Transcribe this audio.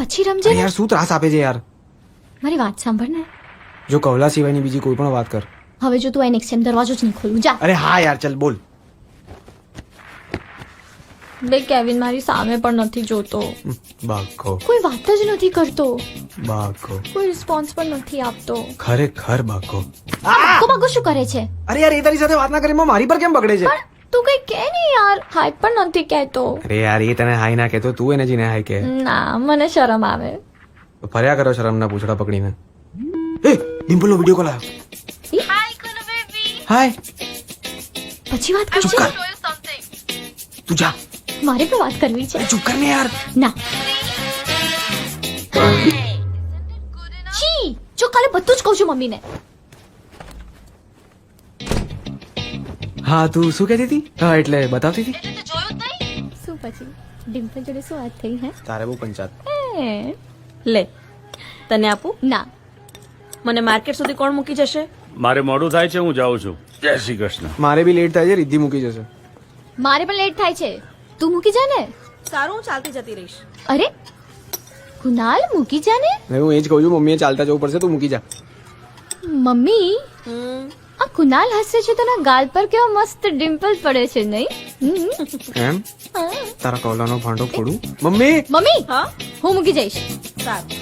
પછી રમજે ને. યાર શું ત્રાસ આપે છે યાર. મારી વાત સાંભળ ને. જો કવલા સિવાયની બીજી કોઈ પણ વાત કર. હવે જો તું આ નેક્સ્ટ ટાઈમ દરવાજો જ નહીં ખોલું જા. અરે હા યાર ચલ બોલ. બે કેવિન મારી સામે પણ નથી જોતો, બાકો કોઈ વાત જ નથી કરતો, બાકો કોઈ રિસ્પોન્સ પણ નથી આપતો. ખરેખર બાકો. બાકો બાકો શું કરે છે? અરે યાર એ તારી સાથે વાત ના કરી મારી પર કેમ બગડે છે? પણ તું કઈ કે નહીં યાર, હાય પણ નથી કહેતો. અરે યાર એ તને હાઈ ના કહેતો, તું એને જીને હાઈ કે. ના મને શરમ આવે. ફર્યા કરો શરમના પૂછડા પકડીને. એ ડિમ્પલનો વિડિયો કોલ આવ્યો. હાય કુનુ બેબી. હાય. પછી વાત ચૂપ કરજે. કર. તું જા. મારે પણ વાત કરવી છે. ચૂપ કર ને યાર. ના છી, જો કાલે બધું જ કહું છું મમ્મીને. હા તું શું કહેતી હતી? હા એટલે બતાવતી હતી. શું પછી ડિમ્પલ જોડે શું વાત થઈ? હે તારે બહુ પંચાયત. લે તને આપું. ના મને માર્કેટ સુધી કોણ મૂકી જશે? મારે મોડું થાય છે, હું જાઉં છું. જય શ્રી કૃષ્ણ. મારે બી લેટ થાય છે, રિદ્ધિ મૂકી જશે. મારે પણ લેટ થાય છે, તું મૂકી જા ને. સારું હું ચાલતી જતી રહીશ. અરે કુનાલ મૂકી જા ને. હું એ જ કહું છું, મમ્મીએ ચાલતા જવું પડશે, તું મૂકી જા. મમ્મી આ કુનાલ હસે છે તો ના ગાલ પર કેવો મસ્ત ડિમ્પલ પડે છે નહીં? એમ તારા કવલાનો ભાંડો ફોડું. મમ્મી મમ્મી હા હું મૂકી જઈશ. સારું.